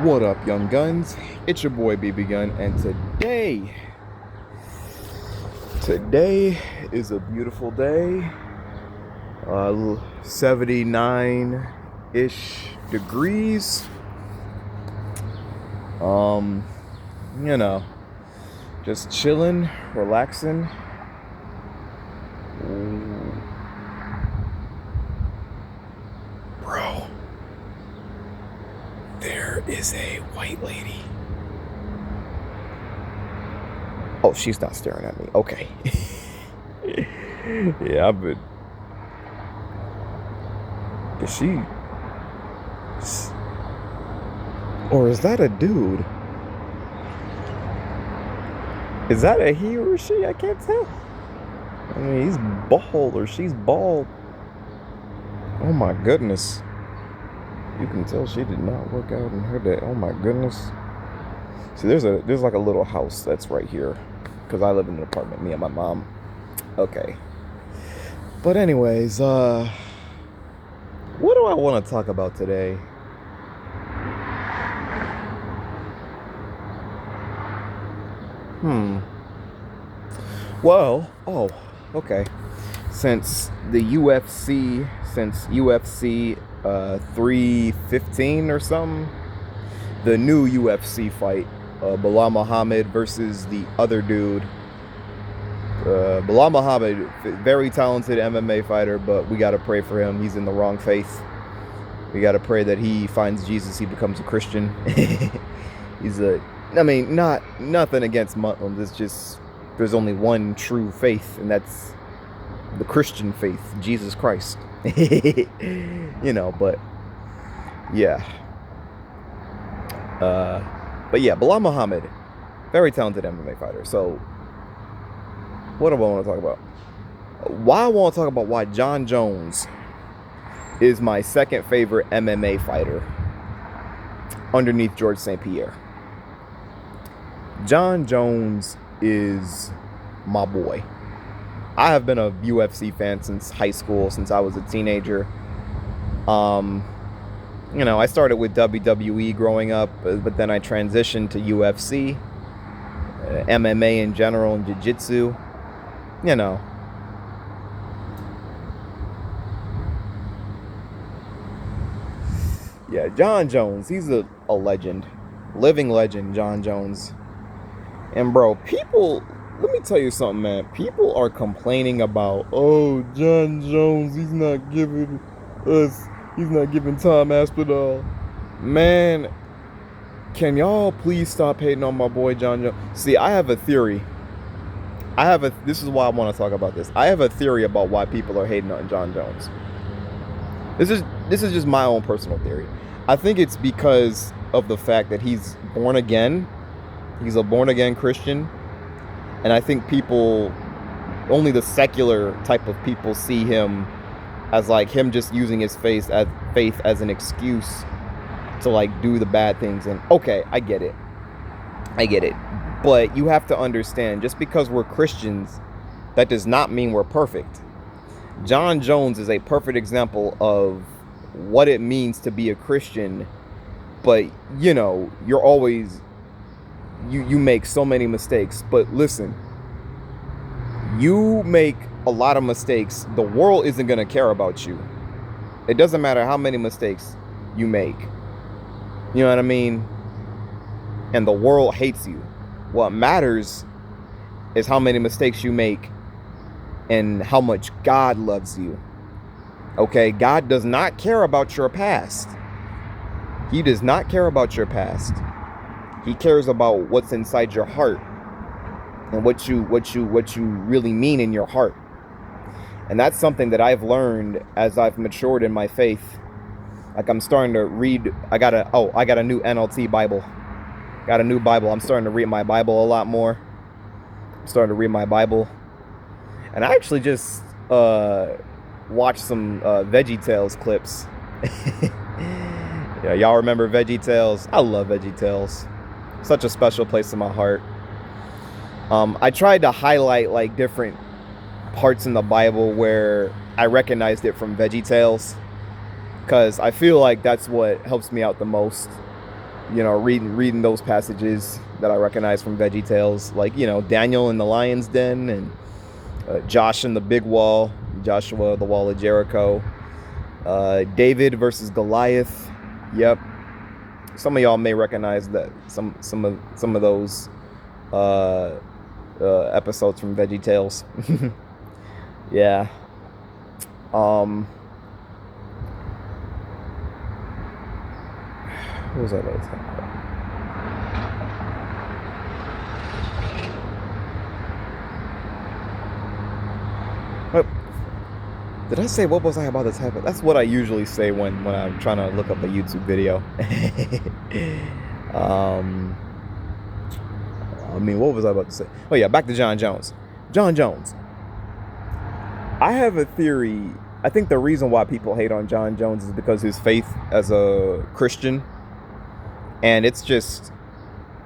What up, young guns? It's your boy BB Gun, and today is a beautiful day. 79-ish degrees. You know, just chilling, relaxing. Bro, there is a white lady. Oh, she's not staring at me. Okay. Yeah, I've been. Is she? Or is that a dude? Is that a he or she? I can't tell. I mean, he's bald or she's bald. Oh my goodness. You can tell she did not work out in her day. Oh my goodness. See, there's like a little house that's right here, because I live in an apartment, me and my mom. Okay. But anyways, what do I want to talk about today? Well, okay. Since UFC 315 or something, the new UFC fight, Bilal Muhammad versus the other dude. Bilal Muhammad, very talented MMA fighter, but we got to pray for him. He's in the wrong faith. We got to pray that he finds Jesus, he becomes a Christian. Not nothing against Muslims. It's just there's only one true faith, and that's the Christian faith, Jesus Christ. But yeah. But yeah, Bilal Muhammad, very talented MMA fighter. So, what do I want to talk about? I want to talk about why Jon Jones is my second favorite MMA fighter underneath George St. Pierre. Jon Jones is my boy. I have been a UFC fan since high school, since I was a teenager. I started with WWE growing up, but then I transitioned to UFC, MMA in general, and jiu-jitsu. Yeah, Jon Jones, he's a legend. Living legend, Jon Jones. And bro, let me tell you something, man. People are complaining about, oh, Jon Jones, he's not giving Tom Aspinall. Man, can y'all please stop hating on my boy Jon Jones? See, I have a theory. This is why I want to talk about this. I have a theory about why people are hating on Jon Jones. This is just my own personal theory. I think it's because of the fact that he's born again. He's a born again Christian. And I think only the secular type of people see him as like him just using his faith as an excuse to like do the bad things. And okay, I get it. But you have to understand, just because we're Christians, that does not mean we're perfect. Jon Jones is a perfect example of what it means to be a Christian. But you're always you make so many mistakes. But listen, you make a lot of mistakes, the world isn't going to care about you. It doesn't matter how many mistakes you make. You know what I mean? And the world hates you. What matters is how many mistakes you make and how much God loves you. Okay? God does not care about your past. He does not care about your past. He cares about what's inside your heart and what you really mean in your heart. And that's something that I've learned as I've matured in my faith. Like, I'm starting to read. I got a new NLT Bible. Got a new Bible. I'm starting to read my Bible a lot more. I'm starting to read my Bible. And I actually just watched some VeggieTales clips. Yeah, y'all remember VeggieTales? I love VeggieTales. Such a special place in my heart. I tried to highlight like different parts in the Bible where I recognized it from VeggieTales, because I feel like that's what helps me out the most. reading those passages that I recognize from Veggie Tales, like, Daniel in the lion's den, and Josh in the big wall, Joshua, the wall of Jericho, David versus Goliath. Yep. Some of y'all may recognize that some of those episodes from Veggie Tales. Yeah. What was that other time? What? Did I say what was I about to type? That's what I usually say when I'm trying to look up a YouTube video. What was I about to say? Oh yeah, back to Jon Jones. Jon Jones. I have a theory. I think the reason why people hate on Jon Jones is because his faith as a Christian. And it's just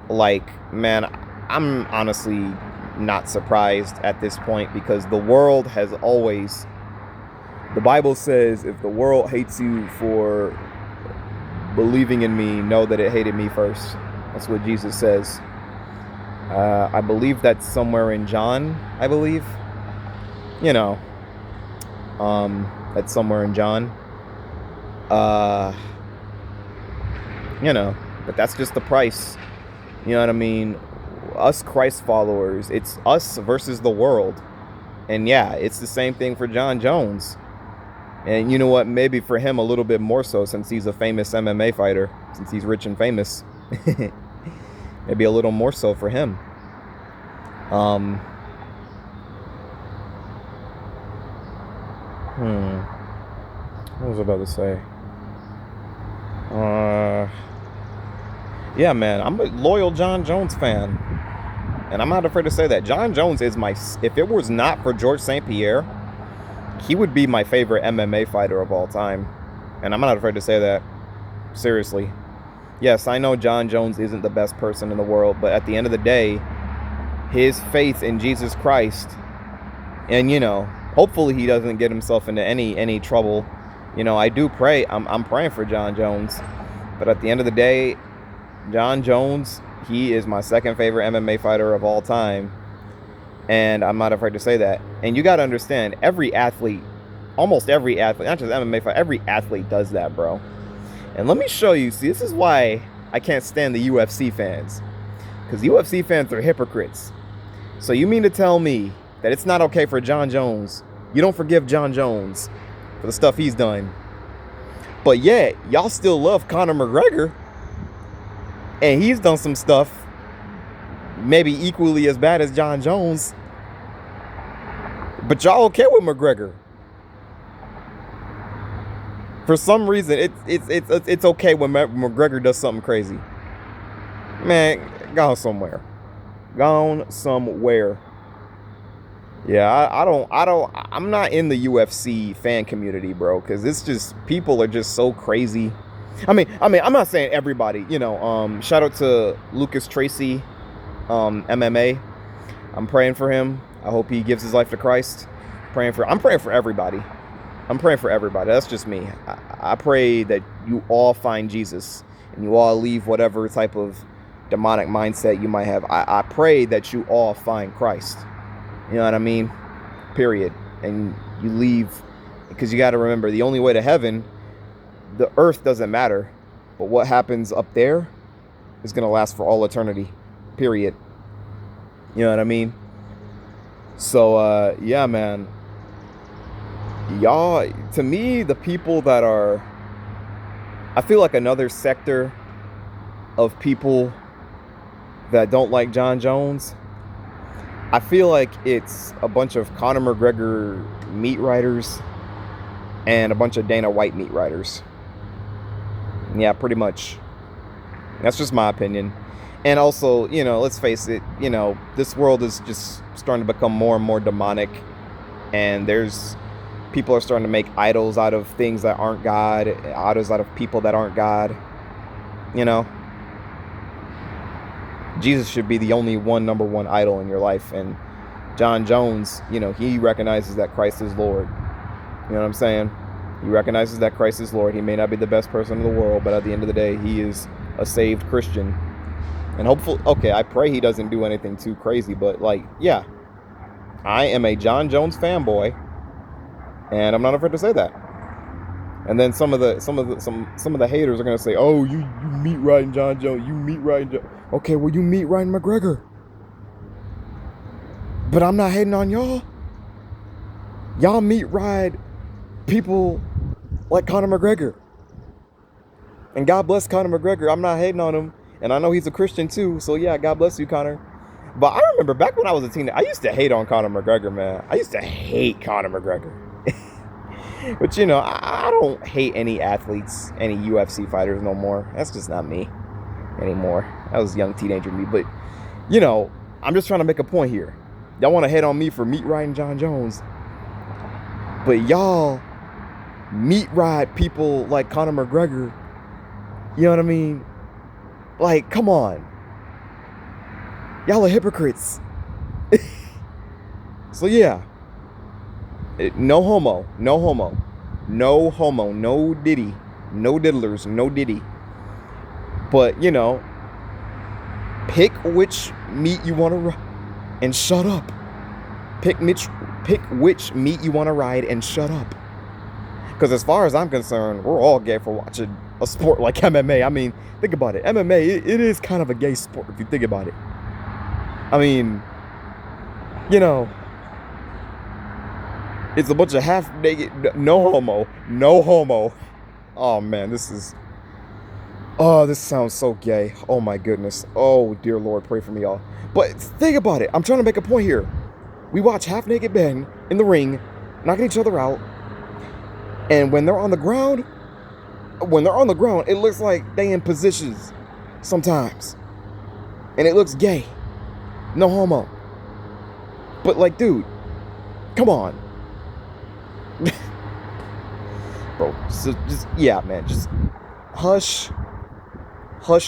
like, man, I'm honestly not surprised at this point, because the world has always, the Bible says, if the world hates you for believing in me, know that it hated me first. That's what Jesus says. I believe that's somewhere in John, I believe. That's somewhere in John. But that's just the price. You know what I mean? Us Christ followers, it's us versus the world. And yeah, it's the same thing for Jon Jones. And you know what? Maybe for him a little bit more so, since he's a famous MMA fighter, since he's rich and famous. Maybe a little more so for him. What was I about to say? Yeah, man, I'm a loyal Jon Jones fan. And I'm not afraid to say that. Jon Jones is if it was not for Georges St-Pierre, he would be my favorite MMA fighter of all time. And I'm not afraid to say that. Seriously. Yes, I know Jon Jones isn't the best person in the world, but at the end of the day, his faith in Jesus Christ, and hopefully he doesn't get himself into any trouble. I do pray. I'm praying for Jon Jones. But at the end of the day, Jon Jones, he is my second favorite MMA fighter of all time. And I'm not afraid to say that. And you got to understand, every athlete, almost every athlete, not just MMA fighter, every athlete does that, bro. And let me show you. See, this is why I can't stand the UFC fans. Because UFC fans are hypocrites. So you mean to tell me that it's not okay for Jon Jones? You don't forgive Jon Jones for the stuff he's done. But yet, y'all still love Conor McGregor. And he's done some stuff maybe equally as bad as Jon Jones. But y'all okay with McGregor. For some reason, it's okay when McGregor does something crazy. Man, gone somewhere. Gone somewhere. Yeah, I'm not in the UFC fan community, bro, because it's just, people are just so crazy. I mean, I'm not saying everybody, shout out to Lucas Tracy, MMA. I'm praying for him. I hope he gives his life to Christ. I'm praying for everybody. I'm praying for everybody. That's just me. I pray that you all find Jesus and you all leave whatever type of demonic mindset you might have. I pray that you all find Christ. You know what I mean? Period. And you leave, because you got to remember, the only way to heaven, the earth doesn't matter, but what happens up there is going to last for all eternity. Period. You know what I mean? So, yeah, man. Y'all, to me, the people that are, I feel like another sector of people that don't like Jon Jones, I feel like it's a bunch of Conor McGregor meat writers and a bunch of Dana White meat writers. Yeah, pretty much. That's just my opinion. And also, let's face it, this world is just starting to become more and more demonic. And people are starting to make idols out of things that aren't God, idols out of people that aren't God. Jesus should be the only number one idol in your life. And Jon Jones, he recognizes that Christ is Lord. You know what I'm saying? He recognizes that Christ is Lord. He may not be the best person in the world, but at the end of the day, he is a saved Christian. And hopefully, okay, I pray he doesn't do anything too crazy, but like, yeah, I am a Jon Jones fanboy, and I'm not afraid to say that. And then some of the haters are gonna say, "Oh, you meat riding Jon Jones, you meat riding." Okay, well, you meat riding McGregor, but I'm not hating on y'all. Y'all meat ride people like Conor McGregor, and God bless Conor McGregor. I'm not hating on him, and I know he's a Christian too. So yeah, God bless you, Conor. But I remember back when I was a teenager, I used to hate on Conor McGregor, man. I used to hate Conor McGregor. But you know, I don't hate any athletes, any UFC fighters no more. That's just not me anymore. That was young teenager me. But you know, I'm just trying to make a point here. Y'all want to hate on me for meat riding Jon Jones, but y'all meat ride people like Conor McGregor. You know what I mean? Like, come on. Y'all are hypocrites. So yeah. No homo. No homo. No homo. No diddy. No diddlers. No diddy. But, you know, pick which meat you want to ride and shut up. Pick which meat you want to ride and shut up. Because as far as I'm concerned, we're all gay for watching a sport like MMA. I mean, think about it. MMA, it is kind of a gay sport if you think about it. I mean, you know, it's a bunch of half-naked, no homo. Oh man, this sounds so gay. Oh my goodness. Oh dear Lord, pray for me, y'all. But think about it. I'm trying to make a point here. We watch half-naked men in the ring, knocking each other out. And when they're on the ground, it looks like they in positions sometimes. And it looks gay. No homo. But like, dude, come on. Bro, so just, yeah, man, just hush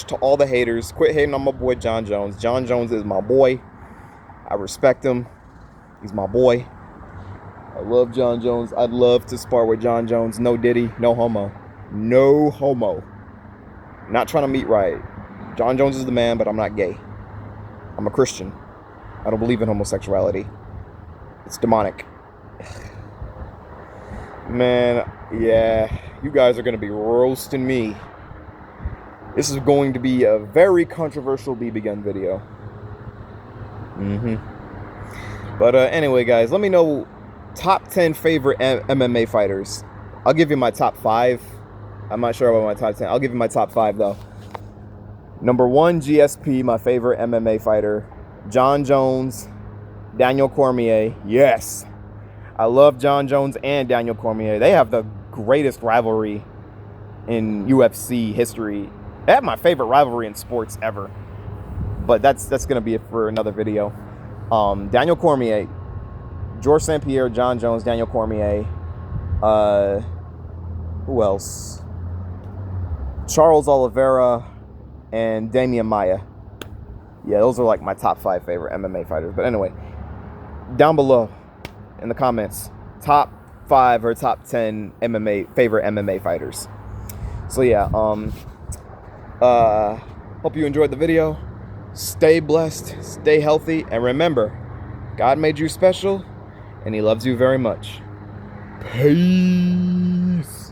to all the haters. Quit hating on my boy Jon Jones. Jon Jones is my boy. I respect him. He's my boy. I love Jon Jones. I'd love to spar with Jon Jones. No diddy, no homo. No homo. Not trying to meet right. Jon Jones is the man, but I'm not gay. I'm a Christian. I don't believe in homosexuality. It's demonic. Man, yeah, you guys are going to be roasting me. This is going to be a very controversial BB Gun video. But anyway, guys, let me know top 10 favorite MMA fighters. I'll give you my top 5. I'm not sure about my top 10. I'll give you my top 5, though. Number 1, GSP, my favorite MMA fighter. Jon Jones, Daniel Cormier. Yes. I love Jon Jones and Daniel Cormier. They have the greatest rivalry in UFC history. They have my favorite rivalry in sports ever. But that's going to be it for another video. Daniel Cormier, George St. Pierre, Jon Jones, Daniel Cormier. Who else? Charles Oliveira and Damian Maia. Yeah, those are like my top 5 favorite MMA fighters. But anyway, down below in the comments, top 5 or top 10 favorite MMA fighters. So yeah, hope you enjoyed the video. Stay blessed, stay healthy, and remember, God made you special and he loves you very much. Peace.